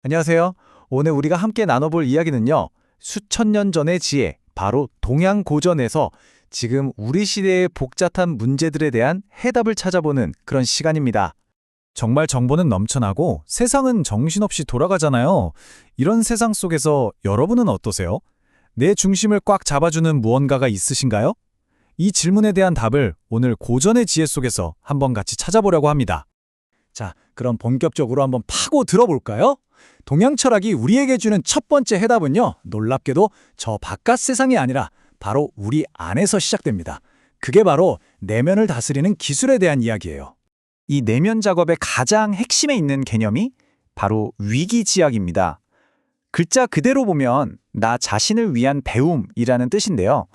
안녕하세요. 오늘 우리가 함께 나눠볼 이야기는요. 수천 년 전의 지혜, 바로 동양고전에서 지금 우리 시대의 복잡한 문제들에 대한 해답을 찾아보는 그런 시간입니다. 정말 정보는 넘쳐나고 세상은 정신없이 돌아가잖아요. 이런 세상 속에서 여러분은 어떠세요? 내 중심을 꽉 잡아주는 무언가가 있으신가요? 이 질문에 대한 답을 오늘 고전의 지혜 속에서 한번 같이 찾아보려고 합니다. 자, 그럼 본격적으로 한번 파고 들어볼까요? 동양 철학이 우리에게 주는 첫 번째 해답은요, 놀랍게도 저 바깥 세상이 아니라 바로 우리 안에서 시작됩니다. 그게 바로 내면을 다스리는 기술에 대한 이야기예요. 이 내면 작업의 가장 핵심에 있는 개념이 바로 위기지학입니다. 글자 그대로 보면 나 자신을 위한 배움이라는 뜻인데요.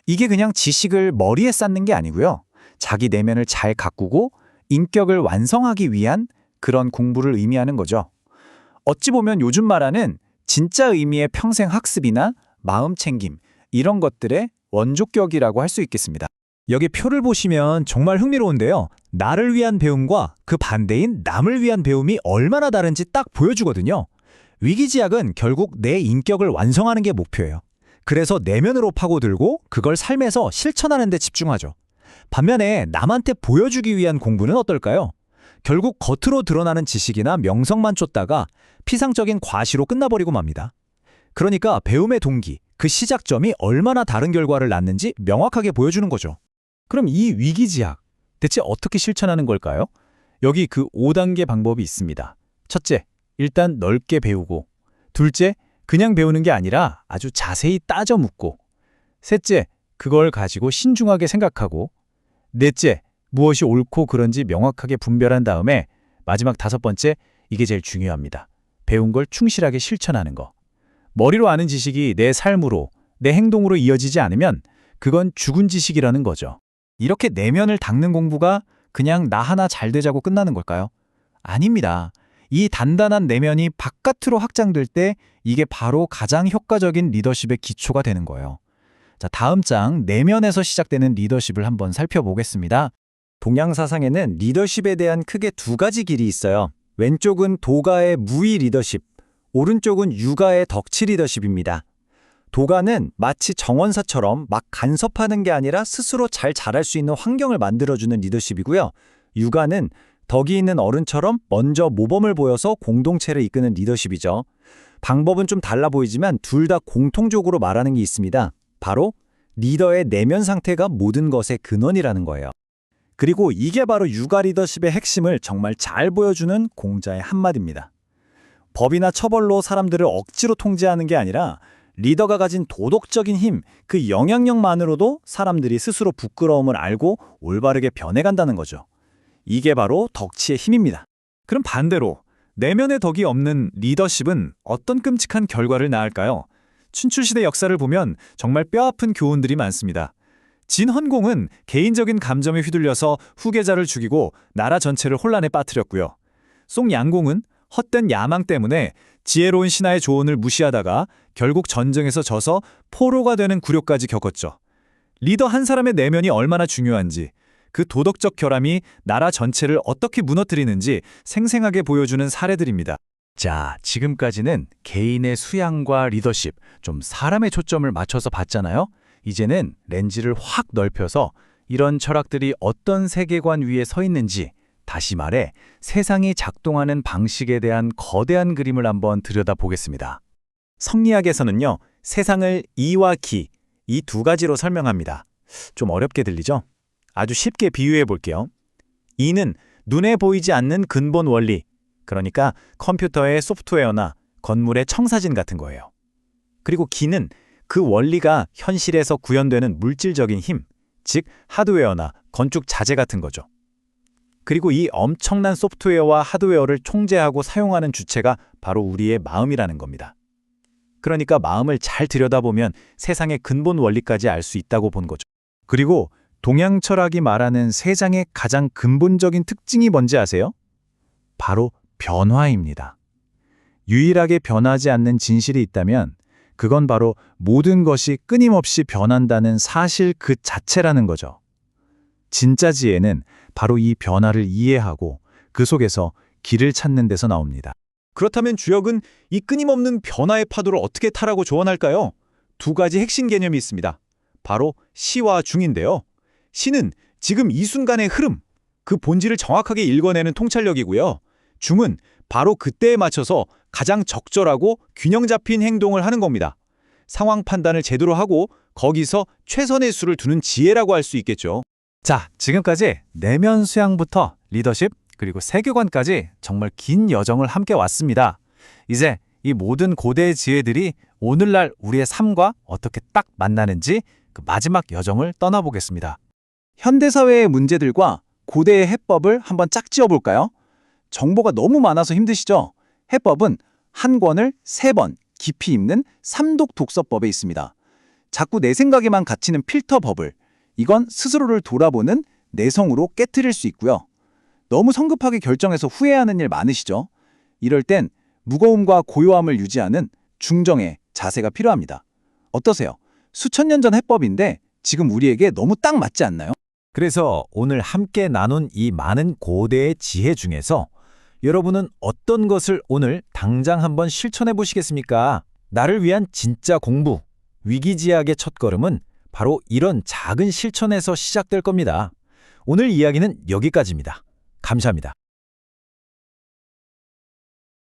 이게 그냥 지식을 머리에 쌓는 게 아니고요. 자기 내면을 잘 가꾸고 인격을 완성하기 위한 그런 공부를 의미하는 거죠. 어찌 보면 요즘 말하는 진짜 의미의 평생 학습이나 마음 챙김, 이런 것들의 원조격이라고 할 수 있겠습니다. 여기 표를 보시면 정말 흥미로운데요. 나를 위한 배움과 그 반대인 남을 위한 배움이 얼마나 다른지 딱 보여주거든요. 위기지학은 결국 내 인격을 완성하는 게 목표예요. 그래서 내면으로 파고들고 그걸 삶에서 실천하는 데 집중하죠. 반면에 남한테 보여주기 위한 공부는 어떨까요? 결국 겉으로 드러나는 지식이나 명성만 쫓다가 피상적인 과시로 끝나버리고 맙니다. 그러니까 배움의 동기, 그 시작점이 얼마나 다른 결과를 낳는지 명확하게 보여주는 거죠. 그럼 이 위기지학, 대체 어떻게 실천하는 걸까요? 여기 그 5단계 방법이 있습니다. 첫째, 일단 넓게 배우고. 둘째, 그냥 배우는 게 아니라 아주 자세히 따져 묻고. 셋째, 그걸 가지고 신중하게 생각하고. 넷째, 무엇이 옳고 그른지 명확하게 분별한 다음에 마지막 다섯 번째, 이게 제일 중요합니다. 배운 걸 충실하게 실천하는 거. 머리로 아는 지식이 내 삶으로, 내 행동으로 이어지지 않으면 그건 죽은 지식이라는 거죠. 이렇게 내면을 닦는 공부가 그냥 나 하나 잘 되자고 끝나는 걸까요? 아닙니다. 이 단단한 내면이 바깥으로 확장될 때 이게 바로 가장 효과적인 리더십의 기초가 되는 거예요. 자, 다음 장 내면에서 시작되는 리더십을 한번 살펴보겠습니다. 동양 사상에는 리더십에 대한 크게 두 가지 길이 있어요. 왼쪽은 도가의 무의 리더십, 오른쪽은 유가의 덕치 리더십입니다. 도가는 마치 정원사처럼 막 간섭하는 게 아니라 스스로 잘 자랄 수 있는 환경을 만들어주는 리더십이고요. 유가는 덕이 있는 어른처럼 먼저 모범을 보여서 공동체를 이끄는 리더십이죠. 방법은 좀 달라 보이지만 둘 다 공통적으로 말하는 게 있습니다. 바로 리더의 내면 상태가 모든 것의 근원이라는 거예요. 그리고 이게 바로 유가 리더십의 핵심을 정말 잘 보여주는 공자의 한마디입니다. 법이나 처벌로 사람들을 억지로 통제하는 게 아니라 리더가 가진 도덕적인 힘, 그 영향력만으로도 사람들이 스스로 부끄러움을 알고 올바르게 변해간다는 거죠. 이게 바로 덕치의 힘입니다. 그럼 반대로 내면의 덕이 없는 리더십은 어떤 끔찍한 결과를 낳을까요? 춘추시대 역사를 보면 정말 뼈아픈 교훈들이 많습니다. 진헌공은 개인적인 감정에 휘둘려서 후계자를 죽이고 나라 전체를 혼란에 빠뜨렸고요. 송양공은 헛된 야망 때문에 지혜로운 신하의 조언을 무시하다가 결국 전쟁에서 져서 포로가 되는 굴욕까지 겪었죠. 리더 한 사람의 내면이 얼마나 중요한지, 그 도덕적 결함이 나라 전체를 어떻게 무너뜨리는지 생생하게 보여주는 사례들입니다. 자, 지금까지는 개인의 수양과 리더십, 좀 사람의 초점을 맞춰서 봤잖아요. 이제는 렌즈를 확 넓혀서 이런 철학들이 어떤 세계관 위에 서 있는지, 다시 말해 세상이 작동하는 방식에 대한 거대한 그림을 한번 들여다보겠습니다. 성리학에서는요, 세상을 이와 기, 이 두 가지로 설명합니다. 좀 어렵게 들리죠? 아주 쉽게 비유해 볼게요. 이는 눈에 보이지 않는 근본 원리, 그러니까 컴퓨터의 소프트웨어나 건물의 청사진 같은 거예요. 그리고 기는 그 원리가 현실에서 구현되는 물질적인 힘, 즉 하드웨어나 건축 자재 같은 거죠. 그리고 이 엄청난 소프트웨어와 하드웨어를 총재하고 사용하는 주체가 바로 우리의 마음이라는 겁니다. 그러니까 마음을 잘 들여다보면 세상의 근본 원리까지 알 수 있다고 본 거죠. 그리고 동양 철학이 말하는 세상의 가장 근본적인 특징이 뭔지 아세요? 바로 변화입니다. 유일하게 변하지 않는 진실이 있다면 그건 바로 모든 것이 끊임없이 변한다는 사실 그 자체라는 거죠. 진짜 지혜는 바로 이 변화를 이해하고 그 속에서 길을 찾는 데서 나옵니다. 그렇다면 주역은 이 끊임없는 변화의 파도를 어떻게 타라고 조언할까요? 두 가지 핵심 개념이 있습니다. 바로 시와 중인데요. 시는 지금 이 순간의 흐름, 그 본질을 정확하게 읽어내는 통찰력이고요. 중은 바로 그때에 맞춰서 가장 적절하고 균형 잡힌 행동을 하는 겁니다. 상황 판단을 제대로 하고 거기서 최선의 수를 두는 지혜라고 할 수 있겠죠. 자, 지금까지 내면 수양부터 리더십, 그리고 세계관까지 정말 긴 여정을 함께 왔습니다. 이제 이 모든 고대의 지혜들이 오늘날 우리의 삶과 어떻게 딱 만나는지 그 마지막 여정을 떠나보겠습니다. 현대사회의 문제들과 고대의 해법을 한번 짝 지어볼까요? 정보가 너무 많아서 힘드시죠? 해법은 한 권을 3번 깊이 읽는 삼독 독서법에 있습니다. 자꾸 내 생각에만 갇히는 필터 버블, 이건 스스로를 돌아보는 내성으로 깨트릴 수 있고요. 너무 성급하게 결정해서 후회하는 일 많으시죠? 이럴 땐 무거움과 고요함을 유지하는 중정의 자세가 필요합니다. 어떠세요? 수천 년 전 해법인데 지금 우리에게 너무 딱 맞지 않나요? 그래서 오늘 함께 나눈 이 많은 고대의 지혜 중에서 여러분은 어떤 것을 오늘 당장 한번 실천해 보시겠습니까? 나를 위한 진짜 공부, 위기지약의 첫걸음은 바로 이런 작은 실천에서 시작될 겁니다. 오늘 이야기는 여기까지입니다. 감사합니다.